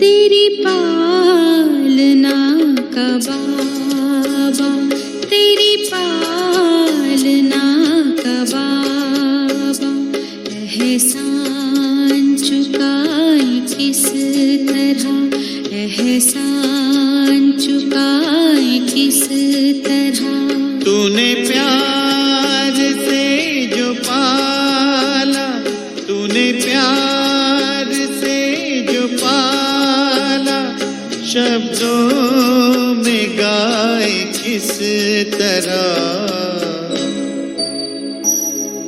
तेरी पालना का बाबा, तेरी पालना का बाबा, एहसान चुकाए किस तरह, एहसान चुकाए किस तरह। तूने प्यार से जो पाला, तूने प्यार से जो पाला, शब्दों में गाए किस तरह।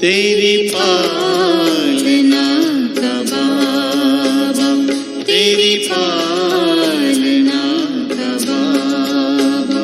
तेरी पालना का बाबा, तेरी पालना का बाबा।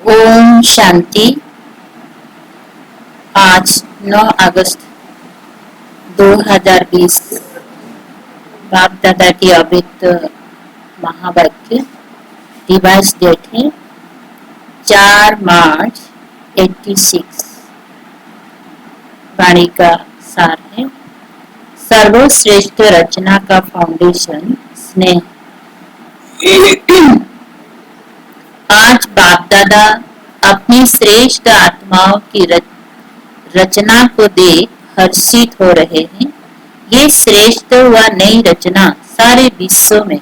ओम शांति। आज 9 अगस्त 2020 बाप दादा की अव्यक्त महावाक्य रिवाइज डेट है 4 मार्च 86। वाणी का सार है, सर्वश्रेष्ठ रचना का फाउंडेशन स्नेह। आज बाप दादा अपनी श्रेष्ठ आत्माओं की रचना को देख हर्षित हो रहे हैं। ये श्रेष्ठ व नई रचना सारे विश्व में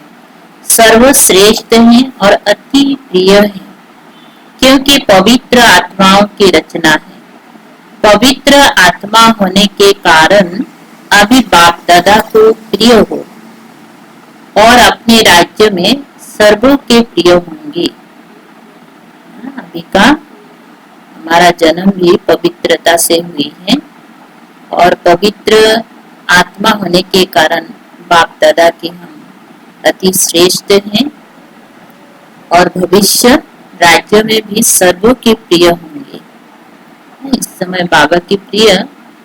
सर्वश्रेष्ठ है और अति प्रिय है, क्योंकि पवित्र आत्माओं की रचना है। पवित्र आत्मा होने के कारण अभी बाप दादा को प्रिय हो और अपने राज्य में सर्वों के प्रिय होंगे। अभी का हमारा जन्म भी पवित्रता से हुई है और पवित्र आत्मा होने के कारण बाप दादा के हम अति श्रेष्ठ हैं और भविष्य राज्य में भी सर्वों के प्रिय होंगे। इस समय बाबा के प्रिय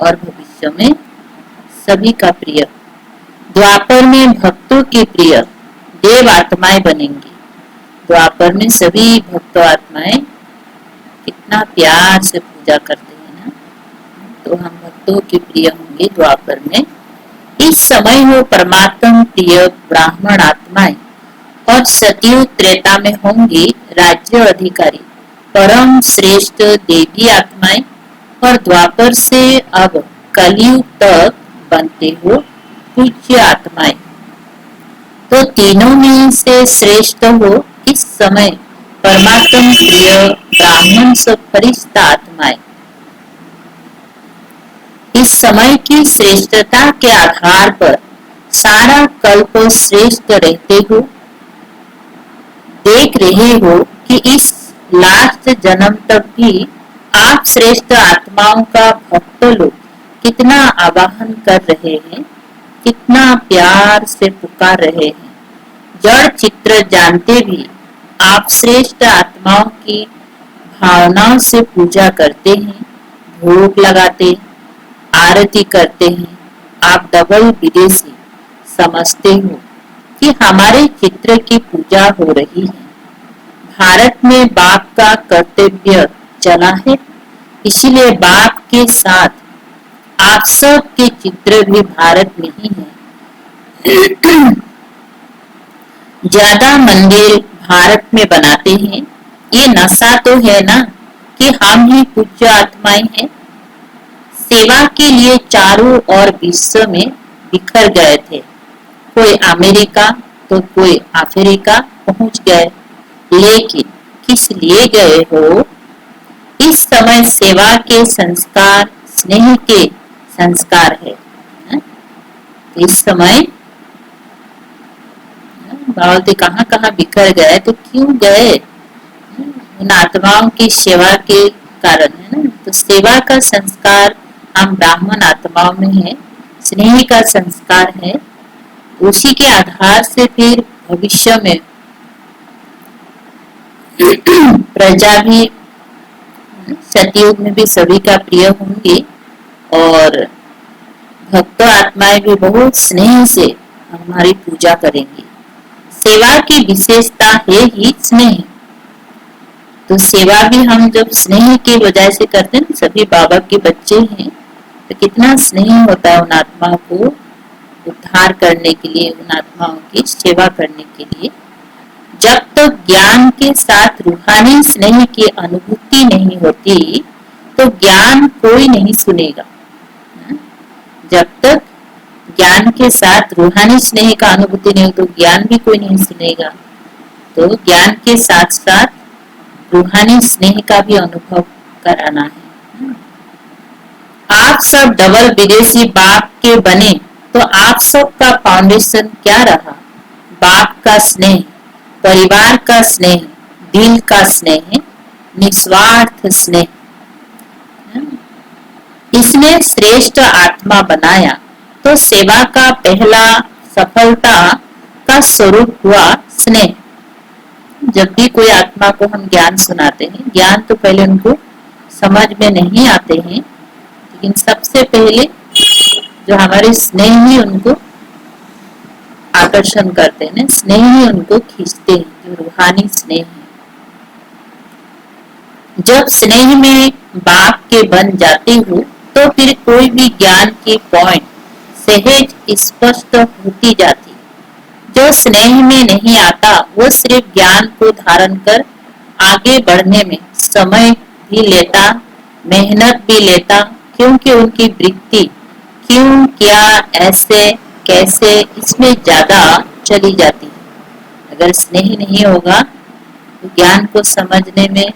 और भविष्य में सभी का प्रिय। द्वापर में भक्तों के प्रिय देव आत्माएं बनेंगी। द्वापर में सभी भक्त आत्माएं कितना प्यार से पूजा करते हैं ना, तो हम भक्तों के प्रिय होंगे द्वापर में। इस समय वो परमात्मा प्रिय ब्राह्मण आत्माएं और सतयुग त्रेता में होंगी राज्य अधिकारी परम श्रेष्ठ देवी आत्माएं और द्वापर से अब कलयुग तक बनते हो पूज्य आत्माएं। तो तीनों में से श्रेष्ठ हो इस समय परमात्मा प्रिय ब्राह्मण से फरिश्ता आत्माएं। इस समय की श्रेष्ठता के आधार पर सारा कल्प श्रेष्ठ रहते हो। देख रहे हो कि इस लास्ट जन्म तक भी आप श्रेष्ठ आत्माओं का भक्त लोग कितना आवाहन कर रहे हैं, कितना प्यार से पुकार रहे हैं। जड़ चित्र जानते भी आप श्रेष्ठ आत्माओं की भावनाओं से पूजा करते हैं, भोग लगाते, आरती करते हैं। आप डबल विदेशी समझते हो कि हमारे चित्र की पूजा हो रही है। भारत में बाप का कर्तव्य चला है, इसीलिए बाप के साथ आप सब के चित्र भी भारत में ही है। ज्यादा मंदिर भारत में बनाते हैं, ये नशा तो है ना कि हम ही पूज्य आत्माएं हैं। सेवा के लिए चारों ओर विश्व में बिखर गए थे, कोई अमेरिका तो कोई अफ्रीका पहुंच गए, लेकिन किस लिए गए हो? इस समय सेवा के संस्कार स्नेह के संस्कार है। इस समय बाबा कहाँ कहाँ बिखर गए, तो क्यों गए? उन आत्माओं की सेवा के कारण है ना। तो सेवा का संस्कार हम ब्राह्मण आत्माओं में है, स्नेह का संस्कार है, उसी के आधार से फिर भविष्य में प्रजा भी सतयुग में भी सभी का प्रिय होंगे और भक्त आत्माएं भी बहुत स्नेह से हमारी पूजा करेंगी। सेवा की विशेषता है ही स्नेह, तो सेवा भी हम जब स्नेह की वजह से करते हैं, सभी बाबा के बच्चे हैं, तो कितना स्नेह होता है उन आत्माओं को उद्धार करने के लिए, उन आत्माओं की सेवा करने के लिए। जब तक ज्ञान के साथ रूहानी स्नेह की अनुभूति नहीं होती तो ज्ञान कोई नहीं सुनेगा। जब तक ज्ञान के साथ रूहानी स्नेह का अनुभूति नहीं हो तो ज्ञान भी कोई नहीं सुनेगा। तो ज्ञान के साथ साथ रूहानी स्नेह का भी अनुभव कराना है। आप सब डबल विदेशी बाप के बने तो आप सब का फाउंडेशन क्या रहा? बाप का स्नेह, परिवार का स्नेह, दिल का स्नेह, निस्वार्थ स्नेह। इसने श्रेष्ठ आत्मा बनाया तो सेवा का पहला सफलता का स्वरूप हुआ स्नेह। जब भी कोई आत्मा को हम ज्ञान सुनाते हैं, ज्ञान तो पहले उनको समझ में नहीं आते हैं, लेकिन सबसे पहले जो हमारे स्नेह ही उनको आकर्षण करते हैं, स्नेह ही उनको खींचते हैं, जो रूहानी स्नेह है। जब स्नेह में बाप के बन जाते हो तो फिर कोई भी ज्ञान की पॉइंट सहज स्पष्ट होती जाती। जो स्नेह में नहीं आता वो सिर्फ ज्ञान को धारण कर आगे बढ़ने में समय भी लेता, मेहनत भी लेता, क्योंकि उनकी वृत्ति क्यों, क्या, ऐसे, कैसे, इसमें ज्यादा चली जाती है। अगर स्नेह नहीं होगा तो ज्ञान को समझने में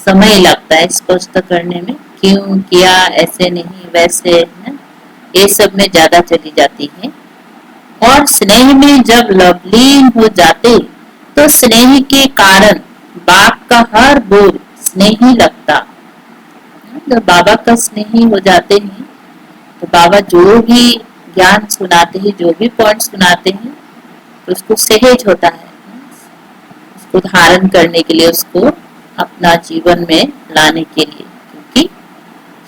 समय लगता है, स्पष्ट करने में, क्यों, क्या, ऐसे नहीं, वैसे, है, ये सब में ज्यादा चली जाती है। और स्नेह में जब लवलीन हो जाते तो स्नेह के कारण बाप का हर बोल स्नेही लगता। जब बाबा का स्नेही हो जाते हैं तो बाबा जो भी ज्ञान सुनाते हैं, जो भी पॉइंट सुनाते हैं, तो उसको सहज होता है, उसको धारण करने के लिए, उसको अपना जीवन में लाने के लिए, क्योंकि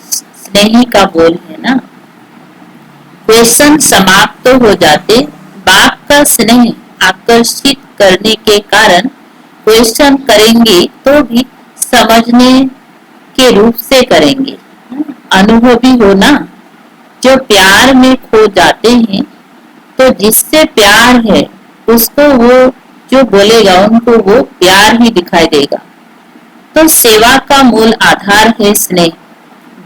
स्नेही का बोल है ना। क्वेश्चन समाप्त तो हो जाते, बाप का स्नेह आकर्षित करने के कारण क्वेश्चन करेंगे तो भी समझने के रूप से करेंगे, अनुभवी हो ना। जो प्यार में खो जाते हैं तो जिससे प्यार है उसको वो जो बोलेगा उनको वो प्यार ही दिखाई देगा। तो सेवा का मूल आधार है स्नेह।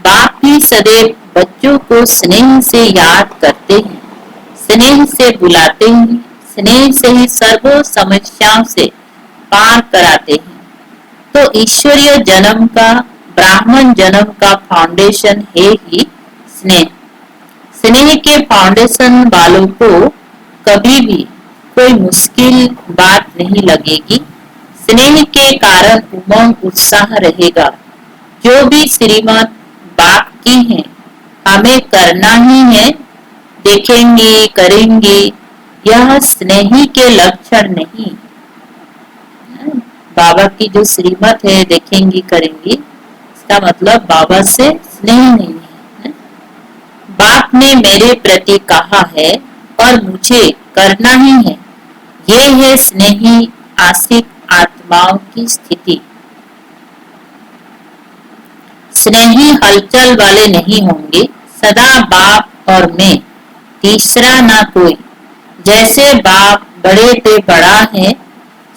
बाप भी सदैव बच्चों को स्नेह से याद करते हैं, स्नेह से बुलाते हैं, स्नेह से ही सर्व समस्याओं से पार कराते हैं। तो ईश्वरीय जन्म का, ब्राह्मण जन्म का फाउंडेशन है ही स्नेह। स्नेह के फाउंडेशन वालों को कभी भी कोई मुश्किल बात नहीं लगेगी। स्नेह के कारण उमंग उत्साह रहेगा। जो भी श्रीमत बाप की है हमें करना ही है, देखेंगे, करेंगे, यह स्नेही के लक्षण नहीं। बाबा की जो श्रीमत है, देखेंगे, करेंगे, इसका मतलब बाबा से स्नेह नहीं है। बाप ने मेरे प्रति कहा है और मुझे करना ही है, ये है स्नेही आशिक आत्मा। आत्माओं की स्थिति। स्नेही हलचल वाले नहीं होंगे, सदा बाप और मैं, तीसरा ना कोई। जैसे बाप बड़े पे बड़ा है,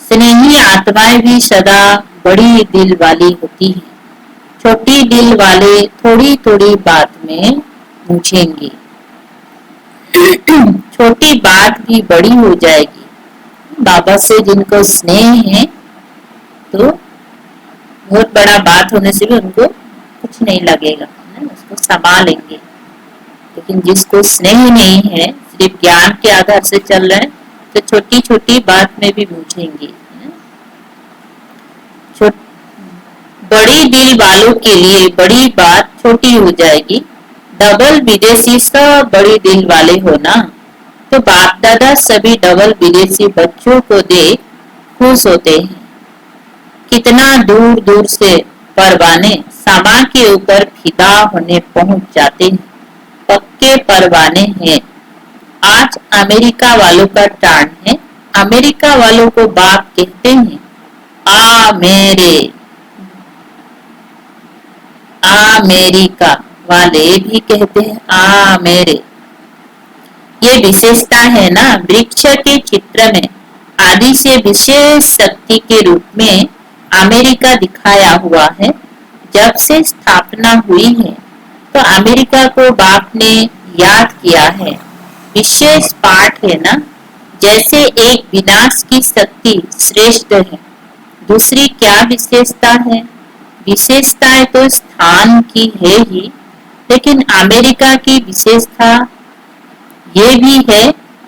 स्नेही आत्माएं भी सदा बड़ी दिल वाली होती हैं। छोटी दिल वाले थोड़ी थोड़ी बात में पूछेंगे, छोटी बात भी बड़ी हो जाएगी। बाबा से जिनको स्नेह है तो बहुत बड़ा बात होने से भी उनको कुछ नहीं लगेगा, उसको संभालेंगे। लेकिन जिसको स्नेह नहीं है, सिर्फ ज्ञान के आधार से चल रहे हैं, तो छोटी छोटी बात में भी पूछेंगे। बड़ी दिल वालों के लिए बड़ी बात छोटी हो जाएगी। डबल विदेशी सब बड़ी दिल वाले हो ना, तो बाप दादा सभी डबल विदेशी बच्चों को देख खुश होते हैं। कितना दूर दूर से परवाने सामा के ऊपर फिदा होने पहुंच जाते हैं। पक्के परवाने हैं। आज अमेरिका वालों का टर्न है। अमेरिका वालों को बाप कहते हैं आ मेरे। अमेरिका वाले भी कहते हैं आ मेरे। ये विशेषता है ना। वृक्ष के चित्र में आदि से विशेष शक्ति के रूप में अमेरिका दिखाया हुआ है। जब से स्थापना हुई है तो अमेरिका को बाप ने याद किया है। विशेष पाठ है ना। जैसे एक विनाश की शक्ति श्रेष्ठ है, दूसरी क्या विशेषता है? विशेषताएं तो स्थान की है ही, लेकिन अमेरिका की विशेषता ये भी है,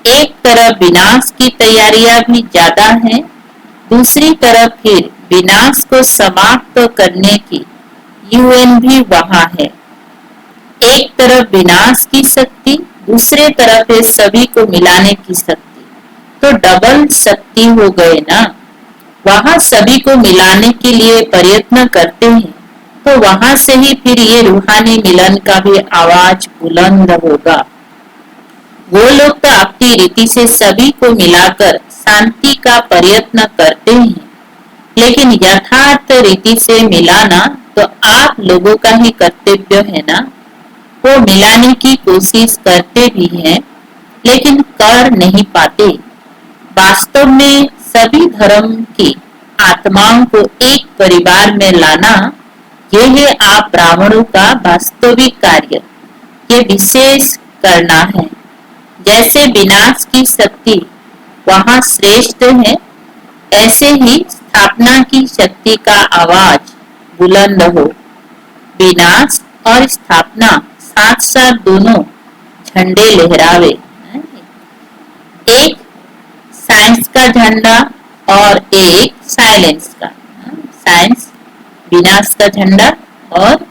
एक तरफ विनाश की तैयारियां भी ज्यादा हैं, दूसरी तरफ फिर विनाश को समाप्त करने की यूएन भी वहां है। एक तरफ विनाश की शक्ति, दूसरे तरफ है सभी को मिलाने की शक्ति, तो डबल शक्ति हो गए ना। वहां सभी को मिलाने के लिए प्रयत्न करते हैं, तो वहां से ही फिर ये रूहानी मिलन का भी आवाज बुलंद होगा। वो लोग तो अपनी रीति से सभी को मिलाकर शांति का प्रयत्न करते हैं, लेकिन यथार्थ रीति से मिलाना तो आप लोगों का ही कर्तव्य है ना। वो मिलाने की कोशिश करते भी हैं, लेकिन कर नहीं पाते। वास्तव में सभी धर्म की आत्माओं को एक परिवार में लाना, ये है आप ब्राह्मणों का वास्तविक कार्य। ये विशेष करना है। जैसे विनाश की शक्ति वहां श्रेष्ठ है, ऐसे ही स्थापना की शक्ति का आवाज बुलंद हो। विनाश और स्थापना साथ साथ दोनों झंडे लहरावे। एक साइंस का झंडा और एक साइलेंस का। साइंस विनाश का झंडा और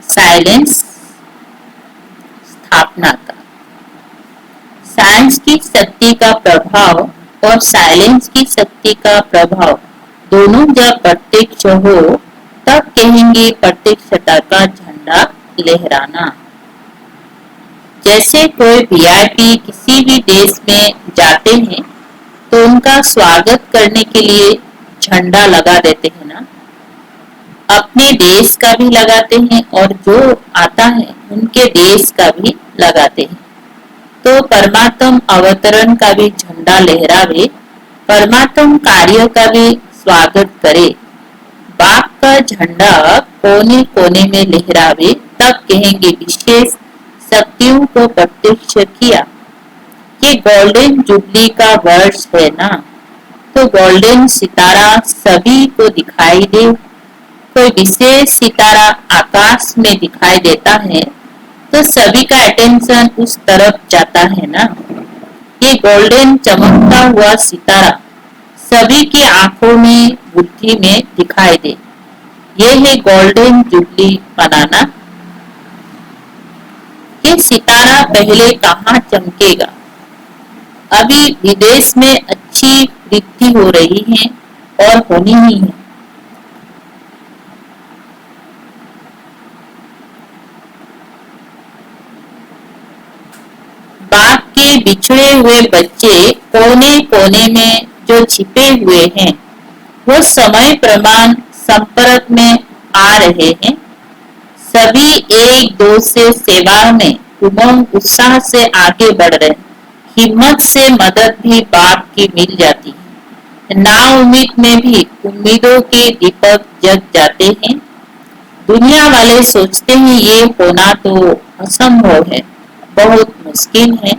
साइलेंस स्थापना का। साइंस की शक्ति का प्रभाव और साइलेंस की शक्ति का प्रभाव दोनों जब प्रत्यक्ष हो, तब कहेंगे प्रत्यक्षता का झंडा लहराना। जैसे कोई वीआईपी किसी भी देश में जाते हैं तो उनका स्वागत करने के लिए झंडा लगा देते हैं ना। अपने देश का भी लगाते हैं और जो आता है उनके देश का भी लगाते हैं। तो परमात्म अवतरण का भी झंडा लहरावे, परमात्म कार्य का भी स्वागत करे। बाप का झंडा कोने कोने में लहरावे, तब कहेंगे विशेष शक्तियों को प्रत्यक्ष किया। ये गोल्डन जुबली का वर्ष है ना, तो गोल्डन सितारा सभी को दिखाई दे। कोई विशेष सितारा आकाश में दिखाई देता है तो सभी का अटेंशन उस तरफ जाता है ना। ये गोल्डन चमकता हुआ सितारा सभी की आंखों में बुद्धि में दिखाई दे, ये है गोल्डन जुबली मनाना। ये सितारा पहले कहाँ चमकेगा? अभी विदेश में अच्छी वृद्धि हो रही है और होनी ही है। बाप के बिछड़े हुए बच्चे कोने कोने में जो छिपे हुए हैं, वो समय प्रमाण संपर्क में आ रहे हैं। सभी एक दो से सेवा में उमंग उत्साह से आगे बढ़ रहे हैं। हिम्मत से मदद भी बाप की मिल जाती है। ना उम्मीद में भी उम्मीदों के दीपक जग जाते हैं। दुनिया वाले सोचते हैं ये होना तो असंभव है, बहुत मुश्किल है,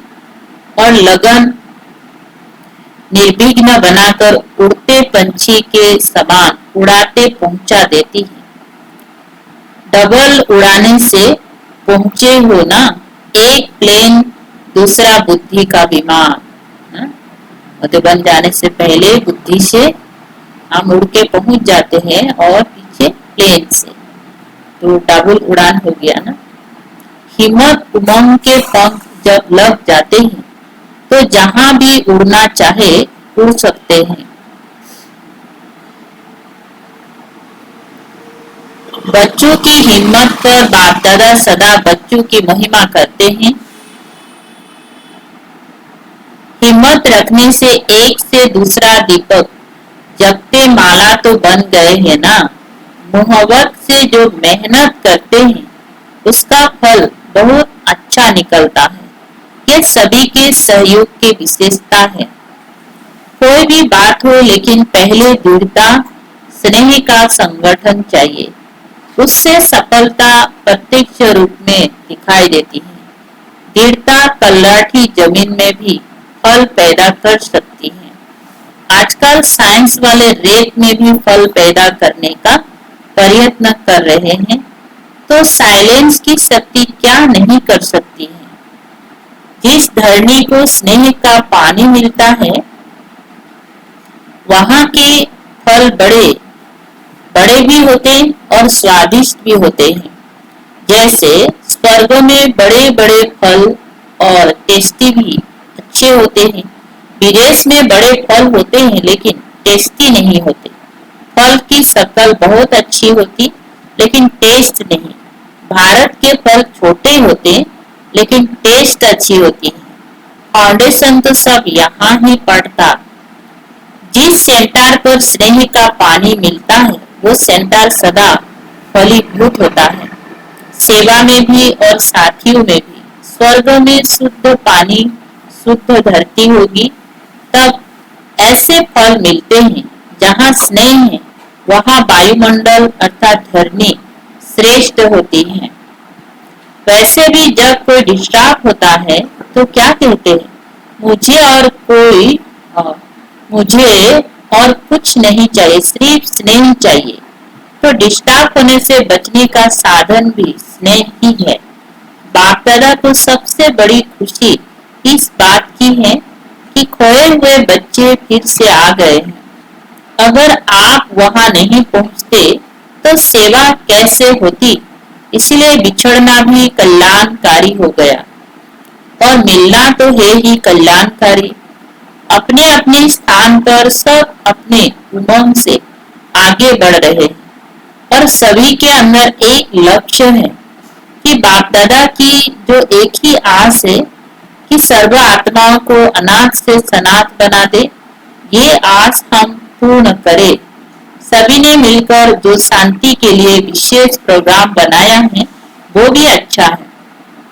और लगन निर्विघ्न बनाकर उड़ते पंछी के समान उड़ाते पहुंचा देती है। डबल उड़ाने से पहुंचे हो ना, एक प्लेन दूसरा बुद्धि का विमान। बन जाने से पहले बुद्धि से हम उड़ के पहुंच जाते हैं और पीछे प्लेन से, तो डबल उड़ान हो गया ना। हिम्मत उमंग के पंख जब लग जाते हैं तो जहां भी उड़ना चाहे उड़ सकते हैं। बच्चों की हिम्मत पर बाप दादा सदा बच्चों की महिमा करते हैं। हिम्मत रखने से एक से दूसरा दीपक जगते माला तो बन गए हैं ना। मोहब्बत से जो मेहनत करते हैं उसका फल बहुत अच्छा निकलता है। ये सभी के सहयोग की विशेषता है। कोई भी बात हो, लेकिन पहले दृढ़ता स्नेह का संगठन चाहिए, उससे सफलता प्रत्यक्ष रूप में दिखाई देती है। दृढ़ता कल्लाठी जमीन में भी फल पैदा कर सकती है। आजकल साइंस वाले रेत में भी फल पैदा करने का प्रयत्न कर रहे हैं, तो साइलेंस की शक्ति क्या नहीं कर सकती है। जिस धरनी को स्नेह का पानी मिलता है वहां के फल बड़े बड़े भी होते हैं और स्वादिष्ट भी होते हैं। जैसे स्वर्ग में बड़े बड़े फल और टेस्टी भी अच्छे होते हैं। विदेश में बड़े फल होते हैं लेकिन टेस्टी नहीं होते। फल की शक्ल बहुत अच्छी होती लेकिन टेस्ट नहीं। भारत के फल छोटे होते लेकिन टेस्ट अच्छी होती है। फाउंडेशन तो सब यहाँ ही पड़ता। जिस सेंटर पर स्नेह का पानी मिलता है वो सेंटर सदा फलीभूत होता है, सेवा में भी और साथियों में भी। स्वर्ग में शुद्ध पानी शुद्ध धरती होगी, तब ऐसे फल मिलते हैं। जहाँ स्नेह है वहाँ वायुमंडल अर्थात धरनी श्रेष्ठ होती है। वैसे भी जब कोई डिस्टर्ब होता है तो क्या कहते हैं, मुझे और कुछ नहीं चाहिए, सिर्फ स्नेह चाहिए। तो डिस्टर्ब होने से बचने का साधन भी स्नेह ही है। बाप दादा को सबसे बड़ी खुशी इस बात की है कि खोए हुए बच्चे फिर से आ गए हैं। अगर आप वहां नहीं पहुंचते तो सेवा कैसे होती। इसलिए बिछड़ना भी कल्याणकारी हो गया और मिलना तो है ही कल्याणकारी। अपने अपने स्थान पर सब अपने उमंग से आगे बढ़ रहे हैं और सभी के अंदर एक लक्ष्य है कि बाप दादा की जो एक ही आस है कि सर्व आत्माओं को अनाथ से सनाथ बना दे। ये आस हम पूर्ण करें। सभी ने मिलकर जो शांति के लिए विशेष प्रोग्राम बनाया है वो भी अच्छा है।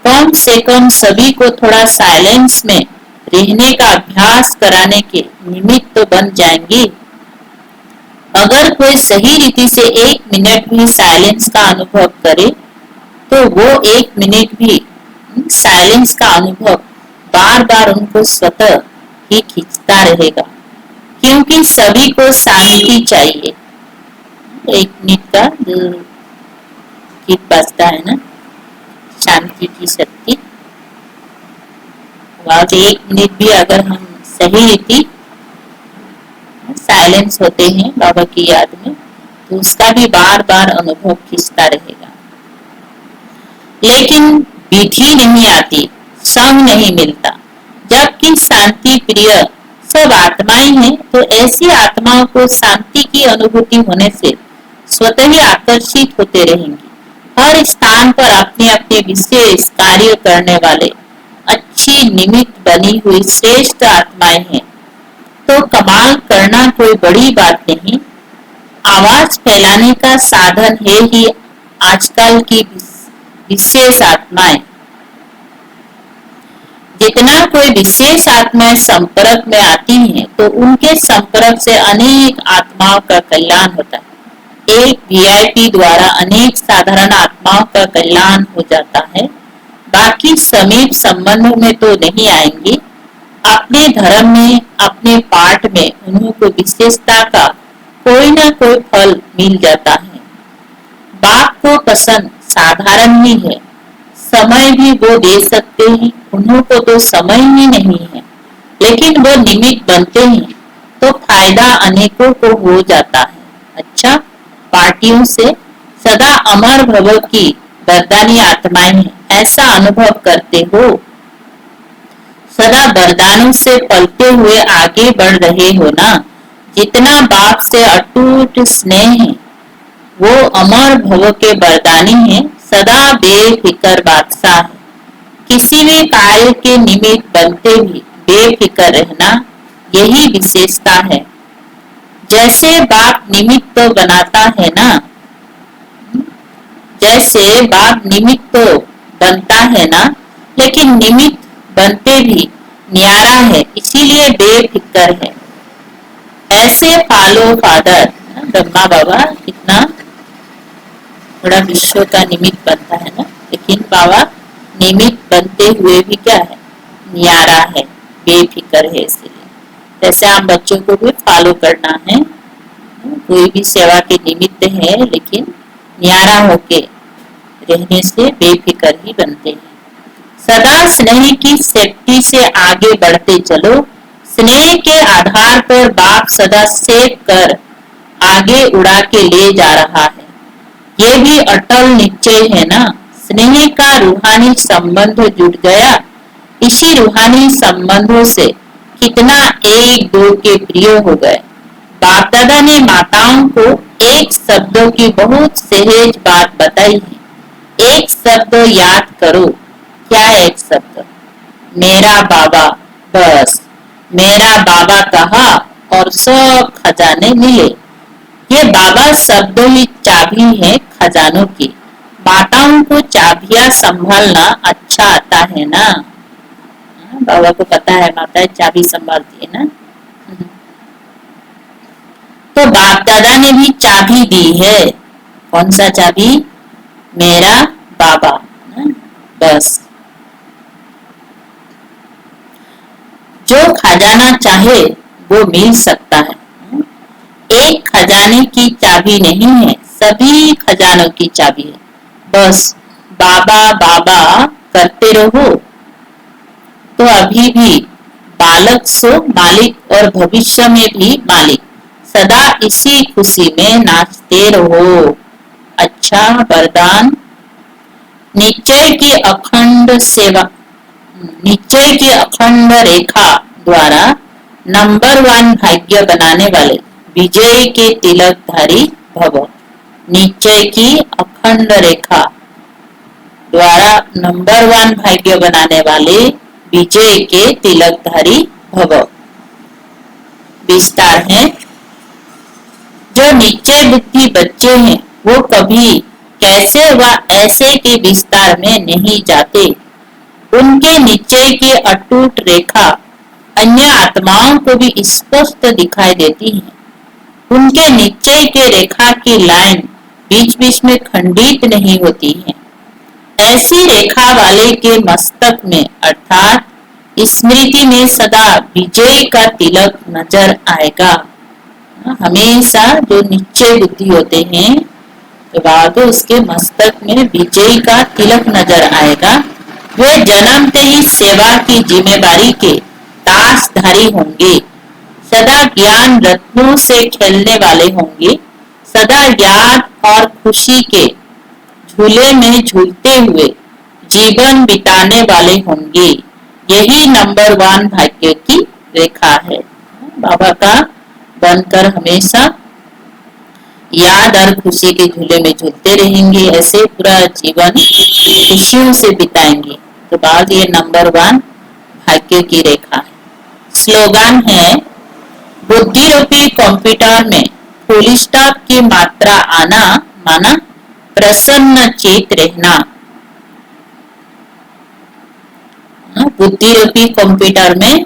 कम से कम सभी को थोड़ा साइलेंस में रहने का अभ्यास कराने के निमित्त तो बन जाएंगे। अगर कोई सही रीति से 1 मिनट भी साइलेंस का अनुभव करे तो वो 1 मिनट भी साइलेंस का अनुभव बार बार उनको स्वतः ही खींचता रहेगा, क्योंकि सभी को शांति चाहिए। 1 मिनट का गीत बजता है ना, शांति की शक्ति। और 1 मिनट भी अगर हम सही रीति साइलेंस होते हैं बाबा की याद में तो उसका भी बार बार अनुभव खींचता रहेगा। लेकिन विधि नहीं आती, संग नहीं मिलता। जबकि शांति प्रिय सब आत्माएं हैं तो ऐसी आत्माओं को शांति की अनुभूति होने से स्वतः ही आकर्षित होते रहेंगी। हर स्थान पर अपने अपने विशेष कार्य करने वाले अच्छी निमित्त बनी हुई श्रेष्ठ आत्माएं हैं। तो कमाल करना कोई बड़ी बात नहीं, आवाज फैलाने का साधन है ही आजकल की विशेष आत्माएं। जितना कोई विशेष आत्माएं संपर्क में आती हैं, तो उनके संपर्क से अनेक आत्माओं का कल्याण होता है। एक वीआईपी द्वारा अनेक साधारण आत्माओं का कल्याण हो जाता है। बाकी समीप संबंधों में तो नहीं आएंगे। अपने धर्म में, अपने पाठ में उन्हों को विशेषता का कोई ना कोई फल मिल जाता है। बाप को पसंद साधारण ही है। समय भी वो दे सकते हैं, उन्हों को तो समय ही नहीं है, लेकिन वो निमित्त बनते हैं तो फायदा अनेकों को हो जाता है। अच्छा, पार्टियों से सदा अमर भव की वरदानी आत्माएं हैं, ऐसा अनुभव करते हो। सदा वरदानों से पलते हुए आगे बढ़ रहे हो ना। जितना बाप से अटूट स्नेह है, वो अमर भव के वरदानी है, सदा बेफिक्र बादशाह है। किसी भी कार्य के निमित्त बनते भी बेफिक्र रहना, यही विशेषता है। जैसे बाप निमित्त तो बनाता है ना, जैसे बाप निमित्त तो बनता है ना, लेकिन निमित्त बनते भी न्यारा है, इसीलिए बेफिक्र है। ऐसे फॉलो फादर ब्रह्मा बाबा कितना बड़ा विश्व का निमित्त बनता है ना, लेकिन बाबा निमित्त बनते हुए भी क्या है, न्यारा है, बेफिक्र है। इसलिए जैसे आप बच्चों को भी फॉलो करना है, कोई भी सेवा के निमित्त है, लेकिन न्यारा होके रहने से बेफिक्र ही बनते हैं। सदा स्नेह की सेफ्टी से आगे बढ़ते चलो। स्नेह के आधार पर बाप सदा सेव कर आगे उड़ा के ले जा रहा है। ये भी अटल निश्चय है ना। स्नेह का रूहानी संबंध जुड़ गया। इसी रूहानी संबंधों से कितना एक दो के प्रिय हो गए। बाप दादा ने माताओं को एक शब्दों की बहुत सहज बात बताई है। एक शब्द याद करो। क्या है एक शब्द? मेरा बाबा। बस मेरा बाबा कहा और सब खजाने मिले। ये बाबा शब्द ही चाबी है खजानों की। माताओं को चाबियां संभालना अच्छा आता है ना। बाबा को पता है माताएं चाबी संभालती है ना। तो बाप दादा ने भी चाबी दी है। कौन सा चाबी? मेरा बाबा। बस जो खजाना चाहे वो मिल सकता है। एक खजाने की चाबी नहीं है, सभी खजानों की चाबी है। बस बाबा बाबा करते रहो तो अभी भी बालक सो मालिक और भविष्य में भी मालिक। सदा इसी खुशी में नाचते रहो। अच्छा वरदान। निश्चय की अखंड सेवा, निश्चय की अखंड रेखा द्वारा नंबर 1 भाग्य बनाने वाले विजय के तिलकधारी भव। निश्चय की अखंड रेखा द्वारा नंबर 1 भाग्य बनाने वाले विजय के तिलकधारी भव। विस्तार है। जो निश्चय बुद्धि बच्चे हैं वो कभी कैसे व ऐसे के विस्तार में नहीं जाते। उनके निश्चय की अटूट रेखा अन्य आत्माओं को भी स्पष्ट दिखाई देती है। उनके निश्चय के रेखा की लाइन बीच बीच में खंडित नहीं होती है। ऐसी रेखा वाले के मस्तक में अर्थात स्मृति में सदा विजय का तिलक नजर आएगा। हमेशा जो निश्चय बुद्धि होते हैं तो बाद उसके मस्तक में विजय का तिलक नजर आएगा। वे जन्मते ही सेवा की जिम्मेदारी के ताशधारी होंगे। सदा ज्ञान रत्नों से खेलने वाले होंगे। सदा याद और खुशी के झूले में झूलते हुए जीवन बिताने वाले होंगे। यही नंबर 1 भाग्य की रेखा है। बाबा का बनकर हमेशा याद और खुशी के झूले में झूलते रहेंगे। ऐसे पूरा जीवन खुशियों से बिताएंगे। तो बाद ये नंबर 1 भाग्य की रेखा है। स्लोगन है, बुद्धि रूपी कंप्यूटर में फुल स्टॉप की मात्रा आना माना प्रसन्न चेत रहना। बुद्धि रूपी कंप्यूटर में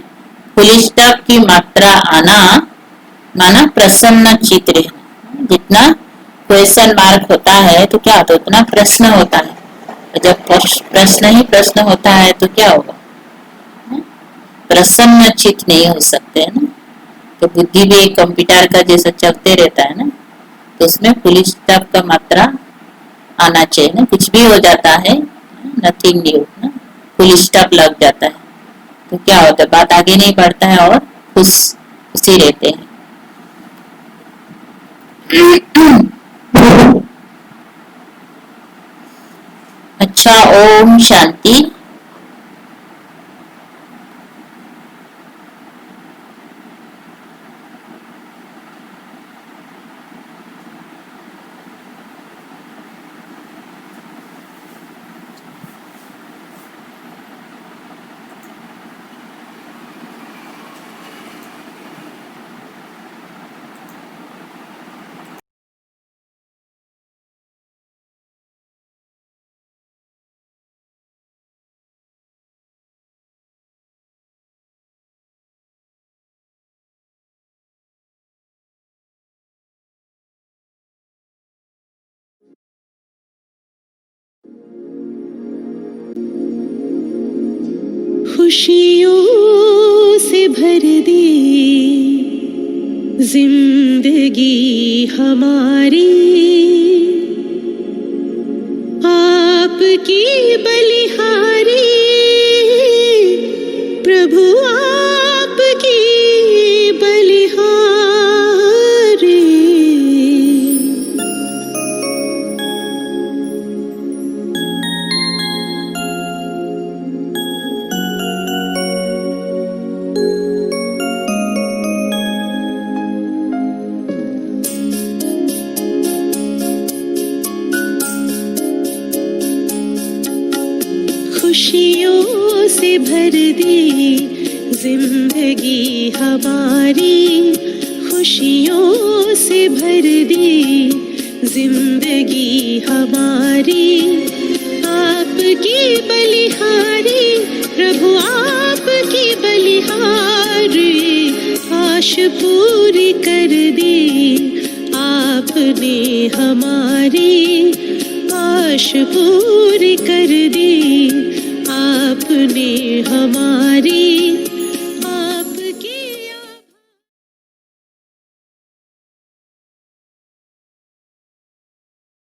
फुल स्टॉप की मात्रा आना माना प्रसन्न चित रहना। जितना क्वेश्चन मार्क होता है तो क्या होता है, उतना प्रश्न होता है। जब प्रश्न ही प्रश्न होता है तो क्या होगा, प्रसन्न चित नहीं हो सकते है ना। तो बुद्धि भी एक कंप्यूटर का जैसा चलते रहता है ना, तो उसमें फुल स्टॉप का मात्रा आना चाहिए ना। कुछ भी हो जाता है, नथिंग न्यू ना, फुल स्टॉप लग जाता है तो क्या होता है, बात आगे नहीं बढ़ता है और खुशी रहते हैं। अच्छा, ओम शांति। खुशियों से भर दी जिंदगी हमारी, आपकी बलिहारी प्रभु, आपकी बलिहारी। खुशियों से भर दी जिंदगी हमारी, खुशियों से भर दी जिंदगी हमारी, आपकी बलिहारी प्रभु, आपकी बलिहारी। आश पूरी कर दी आपने हमारी, आश पूरी कर दी आपने हमारी।